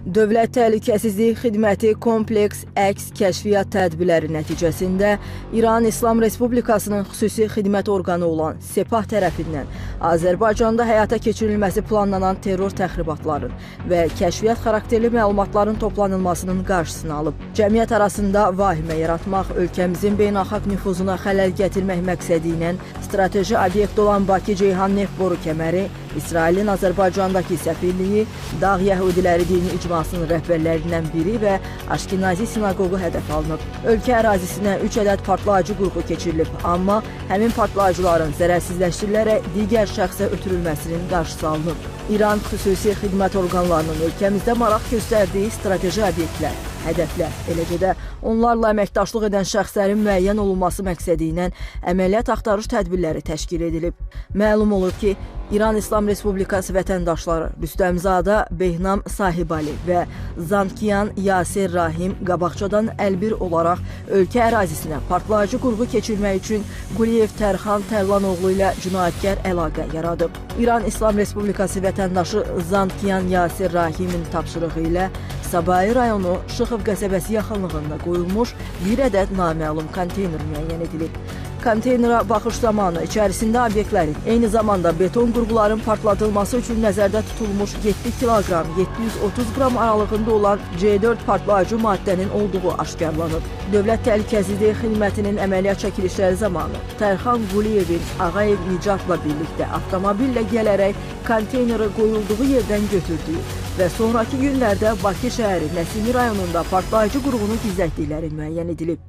Dövlət Təhlükəsizlik Xidməti kompleks əks kəşfiyyat tədbirləri nəticəsində İran İslam Respublikasının xüsusi xidmət orqanı olan Sepah tərəfindən Azərbaycanda həyata keçirilməsi planlanan terror təxribatların və kəşfiyyat xarakterli məlumatların toplanılmasının qarşısını alıb. Cəmiyyət arasında vahimə yaratmaq, ölkəmizin beynəlxalq nüfuzuna xələl gətirmək məqsədi ilə strateji obyekt olan Bakı-Ceyhan neft boru kəməri, İsrailin Azərbaycandakı səfirliyi, Dağ Yəhudiləri dini icmasının rəhbərlərindən biri və Aşkenazi sinaqoqu hədəf alınıb. Ölkə ərazisinə 3 ədəd partlayıcı qurğu keçirilib, amma həmin partlayıcıların zərərsizləşdirilərək digər şəxsə ötürülməsinin qarşısı alınıb. İran xüsusi xidmət orqanlarının ölkəmizdə maraq göstərdiyi strateji obyektlər, hədəflər, eləcə də onlarla əməkdaşlıq edən şəxslərin müəyyən olunması məqsədi ilə əməliyyat axtarış tədbirləri təşkil edilib. Məlum olub ki, İran İslam Respublikası vətəndaşları Rüstəmzadə Behnam Sahibali və Zankiyan Yasir Rahim qabaqcadan əlbir olaraq ölkə ərazisinə partlayıcı qurğu keçirmək üçün Quliyev Tərxan Tərlanoğlu ilə cinayətkar əlaqə yaradıb. İran İslam Respublikası vətəndaşı Zankiyan Yasir Rahimin tapşırığı ilə Sabayi rayonu Şıxov qəsəbəsi yaxınlığında qoyulmuş bir ədəd naməlum konteyner müəyyən edilib. Konteynera baxış zamanı içərisində obyektlərin, eyni zamanda beton qurğuların partladılması üçün nəzərdə tutulmuş 7 kiloqram, 730 qram aralığında olan C4 partlayıcı maddənin olduğu aşkarlanıb. Dövlət Təhlükəsizlik Xidmətinin əməliyyat çəkilişləri zamanı Tərxan Quliyevin Ağayev Nicatla birlikdə avtomobillə gələrək konteyneri qoyulduğu yerdən götürdüyü və sonraki günlərdə Bakı şəhəri Nəsimi rayonunda partlayıcı qurğunu gizlətdikləri müəyyən edilib.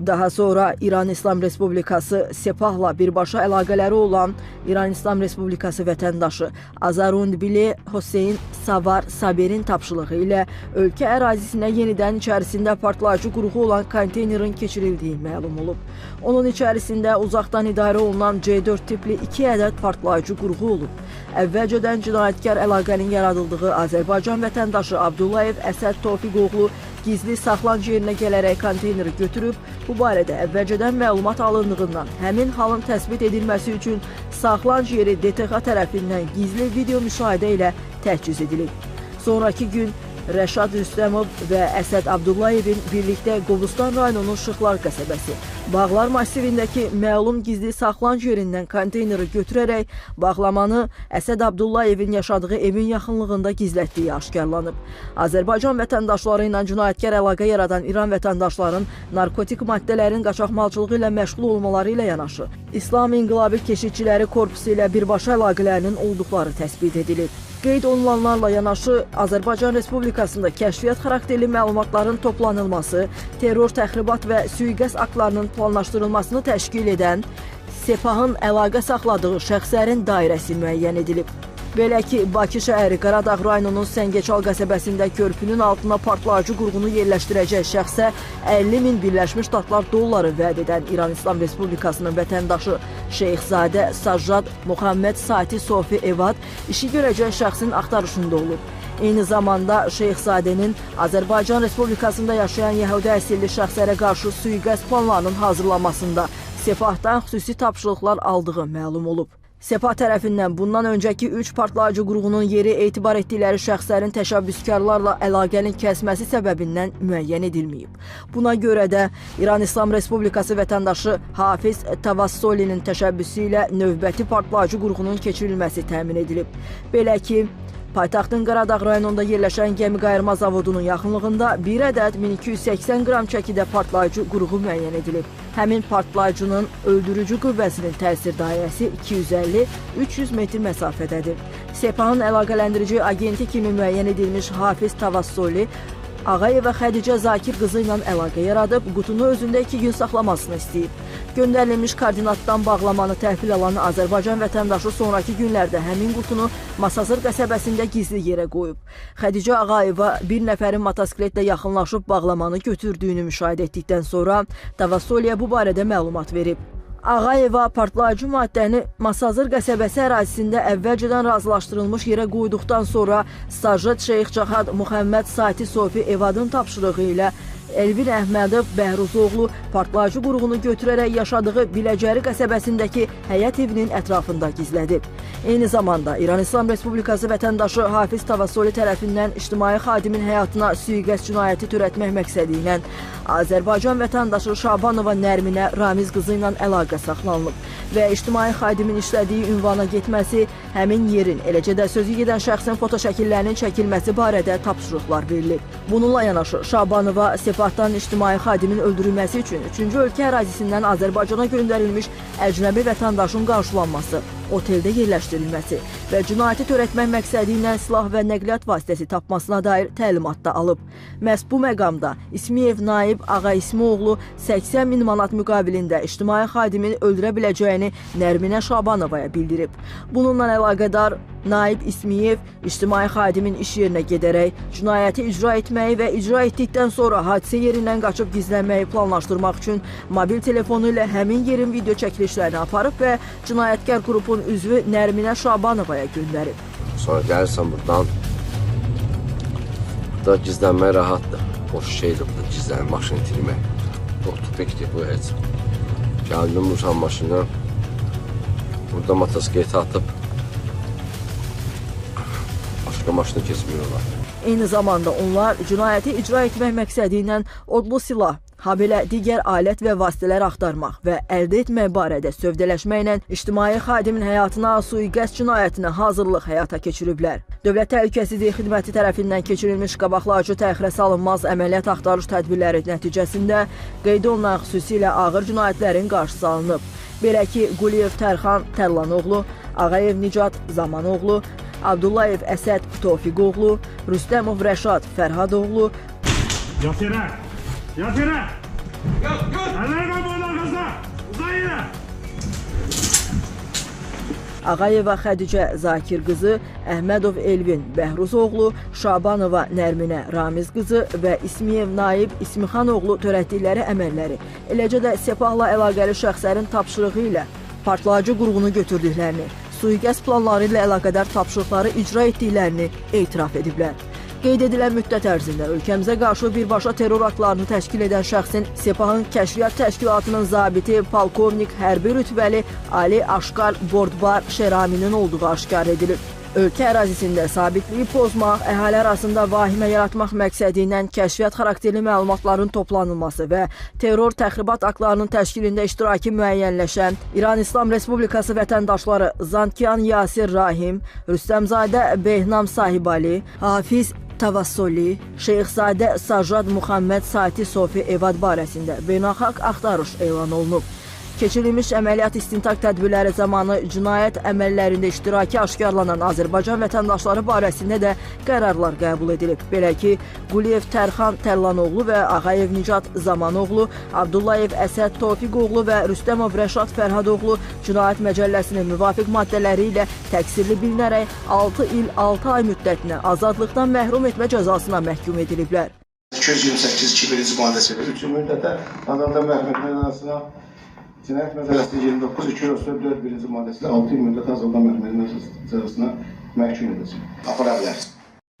Daha sonra İran İslam Respublikası Sepahla birbaşa əlaqələri olan İran İslam Respublikası vətəndaşı Azarundbili Hüseyn Savar Saberin tapşırığı ilə ölkə ərazisinə yenidən içərisində partlayıcı qurğu olan konteynerin keçirildiyi məlum olub. Onun içərisində uzaqdan idarə olunan C4 tipli 2 ədəd partlayıcı qurğu olub. Əvvəlcədən cinayətkar əlaqənin yaradıldığı Azərbaycan vətəndaşı Abdullayev Əsəd Tofiqoğlu gizli saxlanc yerinə gələrək konteyneri götürüb, bu barədə əvvəlcədən məlumat alındığından həmin halın təsbit edilməsi üçün saxlanc yeri DTX tərəfindən gizli video müşahidə ilə təchiz edilib. Sonraki gün Rəşad Rüstəmov və Əsəd Abdullayevin birlikdə Qobustan rayonunun Şıxlar qəsəbəsi, Bağlar masivindəki məlum gizli saxlanc yerindən konteyneri götürərək bağlamanı Əsəd Abdullayevin yaşadığı evin yaxınlığında gizlətdiyi aşkarlanıb. Azərbaycan vətəndaşları ilə cinayətkar əlaqə yaradan İran vətəndaşların narkotik maddələrin qaçaqmalçılığı ilə məşğul olmaları ilə yanaşı, İslam İnqilabı Keşikçiləri Korpusu ilə birbaşa əlaqələrinin olduqları təsbit edilib. Qeyd olunanlarla yanaşı, Azərbaycan Respublikasında kəşfiyyat xarakterli məlumatların toplanılması, terror, təxribat və sui-qəsd aktlarının planlaşdırılmasını təşkil edən Sepahın əlaqə saxladığı şəxslərin dairəsi müəyyən edilib. Belə ki, Bakı şəhəri Qaradağ rayonunun Səngəçal qəsəbəsində körpünün altına partlayıcı qurğunu yerləşdirəcək şəxsə 50.000 Birləşmiş Ştatlar dolları vəd edən İran İslam Respublikasının vətəndaşı Şeyxzadə Sajjad Muhammed Sati Sofi Evad işi görəcək şəxsin axtarışında olub. Eyni zamanda Şeyxzadənin Azərbaycan Respublikasında yaşayan yəhudi əsilli şəxslərə qarşı sui-qəsd planlarının hazırlanmasında Sepahdan xüsusi tapşırıqlar aldığı məlum olub. Sepah tərəfindən bundan öncəki 3 partlayıcı qurğunun yeri etibar etdikləri şəxslərin təşəbbüskarlarla əlaqənin kəsməsi səbəbindən müəyyən edilməyib. Buna görə də İran İslam Respublikası vətəndaşı Hafiz Tavassolinin təşəbbüsü ilə növbəti partlayıcı qurğunun keçirilməsi təmin edilib. Belə ki, paytaxtın Qaradağ rayonunda yerləşən gəmi qayırma zavodunun yaxınlığında bir ədəd 1280 qram çəkidə partlayıcı qurğu müəyyən edilib. Həmin partlayıcının öldürücü qüvvəsinin təsir dairəsi 250-300 metr məsafədədir. Sepahın əlaqələndirici agenti kimi müəyyən edilmiş Hafiz Tavassoli, Ağayev və Xədicə Zakir qızı ilə əlaqə yaradıb, qutunu özündə 2 gün saxlamasını istəyib. Göndərilmiş koordinatdan bağlamanı təhvil alan Azərbaycan vətəndaşı sonraki günlərdə həmin qutunu Masazır qəsəbəsində gizli yerə qoyub. Xədicə Ağayeva bir nəfərin motosikletlə yaxınlaşıb bağlamanı götürdüyünü müşahidə etdikdən sonra Tavassoliyə bu barədə məlumat verib. Ağayeva partlayıcı maddəni Masazır qəsəbəsi ərazisində əvvəlcədən razılaşdırılmış yerə qoyduqdan sonra Sajjad Şeyx Cahad Muhammed Sati Sofi Evadın tapşırığı ilə Elvin Əhmədov Bəhruzoğlu partlayıcı qurğunu götürərək yaşadığı Biləcəri qəsəbəsindəki həyət evinin ətrafında gizlədib. Eyni zamanda İran İslam Respublikası vətəndaşı Hafiz Tavassoli tərəfindən ictimai xadimin həyatına sui-qəsd cinayəti törətmək məqsədi ilə Azərbaycan vətəndaşı Şabanova Nərminə Ramiz qızı ilə əlaqə saxlanılıb və ictimai xadimin işlədiyi ünvana getməsi, həmin yerin, eləcə də sözü gedən şəxsin fotoşəkillərinin çəkilməsi barədə tapşırıqlar verilib. Bununla yanaşı Şabanova Sepahdan ictimai xadimin öldürülməsi üçün 3-cü ölkə ərazisindən Azərbaycana göndərilmiş əcnəbi vətəndaşın qarşılanması, oteldə yerləşdirilməsi və cinayəti törətmək məqsədi ilə silah və nəqliyyat vasitəsi tapmasına dair təlimat da alıb. Məhz bu məqamda İsmiyev Naib Ağaismioğlu 80 min manat müqabilində ictimai xadimin öldürə biləcəyini Nərminə Şabanovaya bildirib. Bununla əlaqədar Naib İsmiyev ictimai xadimin iş yerinə gedərək cinayəti icra etməyi və icra etdikdən sonra hadisə yerindən qaçıb gizlənməyi planlaşdırmaq üçün mobil telefonu ilə həmin yerin video çəkilişlərini aparıb və cinayətkar qrupun üzvü Nərminə Şabanovaya göndərib. Sonra gəlirsən buradan, burada gizlənmək rahatdır. Boş şeydir burada gizlənmək, maşını itirmək. Çox tupikdir bu heç. Gəldim Rusan maşını, burada motosiketi atıb, başqa maşını keçmiyorlar. Eyni zamanda onlar cinayəti icra etmək məqsədi ilə odlu silah, habelə digər alət və vasitələr axtarmaq və əldə etmək barədə sövdələşməklə ictimai xadimin həyatına sui-qəsd cinayətinə hazırlıq həyata keçiriblər. Dövlət Təhlükəsizlik Xidməti tərəfindən keçirilmiş qabaqlayıcı təxirə salınmaz əməliyyat axtarış tədbirləri nəticəsində qeyd olunan xüsusilə ağır cinayətlərin qarşısı alınıb. Belə ki, Quliyev Tərxan Tərlanoğlu, Ağayev Nicat Zamanoğlu, Abdullayev Əsəd Tofiqoğlu, Rüstəmov Rəşad Fərhadoğlu, Yat yerə! Yat yerə! Əlləri qabanın arkasına! Uzan yerə! Ağayeva Xədicə Zakir qızı, Əhmədov Elvin Bəhruzoğlu, Şabanova Nərminə Ramiz qızı və İsmiyev Naib İsmixanoğlu törətdikləri əməlləri, eləcə də Sepahla əlaqəli şəxslərin tapşırığı ilə partlayıcı qurğunu götürdüklərini, sui-qəsd planları ilə əlaqədar tapşırıqları icra etdiklərini etiraf ediblər. Qeyd edilən müddət ərzində ölkəmizə qarşı birbaşa terror aktlarını təşkil edən şəxsin Sepahın Kəşfiyyat Təşkilatının zabiti polkovnik hərbi rütbəli Ali Aşqar Bordbar Şeraminin olduğu aşkar edilib. Ölkə ərazisində sabitliyi pozmaq, əhali arasında vahimə yaratmaq məqsədi ilə kəşfiyyat xarakterli məlumatların toplanılması və terror təxribat aktlarının təşkilində iştiraki müəyyənləşən İran İslam Respublikası vətəndaşları Zankiyan Yasir Rahim, Rüstəmzadə Behnam Sahibali, Hafiz Tavassoli, Şeyxzadə Sajad Muhammed Sati Sofi Evad barəsində beynəlxalq axtarış elan olunub. Keçirilmiş əməliyyat istintaq tədbirləri zamanı cinayət əməllərində iştiraki aşkarlanan Azərbaycan vətəndaşları barəsində də qərarlar qəbul edilib. Belə ki, Quliyev Tərxan Tərlanoğlu və Ağayev Nicat Zamanoğlu, Abdullayev Əsəd Tofiqoğlu və Rüstəmov Rəşad Fərhadoğlu Cinayət Məcəlləsinin müvafiq maddələri ilə təqsirli bilinərək 6 il 6 ay müddətinə azadlıqdan məhrum etmə cəzasına məhkum ediliblər. 228-2 maddəsi 3 il müddətə azadlıqdan məhrum etmə cəzasına, Cinayət Məcəlləsinin 29-204 maddəsində 6 il müddət azadlıqdan məhrum etmə cəzasına məhkum edilsin. Apara bilər.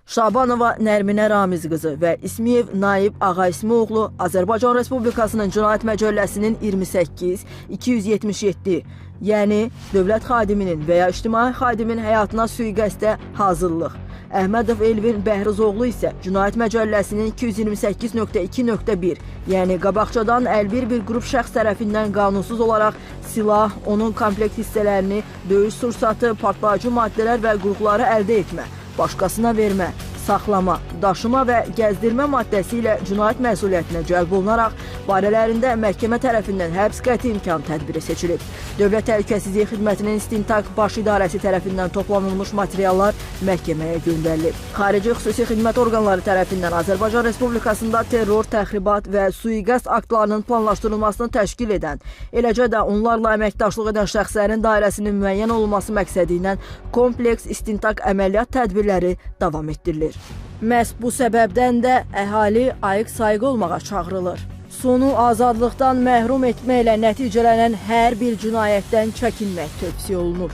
Şabanova Nərminə Ramiz qızı və İsmiyev Naib Ağaismioğlu Azərbaycan Respublikasının Cinayət Məcəlləsinin 28-277, yəni dövlət xadiminin və ya ictimai xadimin həyatına sui-qəsdə hazırlıq. Əhmədov Elvin Bəhruzoğlu isə Cinayət Məcəlləsinin 228.2.1, yəni qabaqcadan əlbir bir qrup şəxs tərəfindən qanunsuz olaraq silah, onun komplekt hissələrini, döyüş sursatı, partlayıcı maddələr və qurğuları əldə etmə, başqasına vermə, saxlama, daşıma və gəzdirmə maddəsi ilə cinayət məsuliyyətinə cəlb olunaraq barələrində məhkəmə tərəfindən həbs qəti imkan tədbiri seçilib. Dövlət Təhlükəsizlik Xidmətinin İstintaq Baş İdarəsi tərəfindən toplanılmış materiallar məhkəməyə göndərilib. Xarici xüsusi xidmət orqanları tərəfindən Azərbaycan Respublikasında terror, təxribat və sui-qəsd aktlarının planlaşdırılmasını təşkil edən, eləcə də onlarla əməkdaşlıq edən şəxslərin dairəsinin müəyyən olunması məqsədi ilə kompleks istintaq əməliyyat tədbirləri davam etdirilir. Məhz bu səbəbdən də əhali ayıq-sayıq olmağa çağırılır. Sonu azadlıqdan məhrum etməklə nəticələnən hər bir cinayətdən çəkinmək tövsiyə olunur.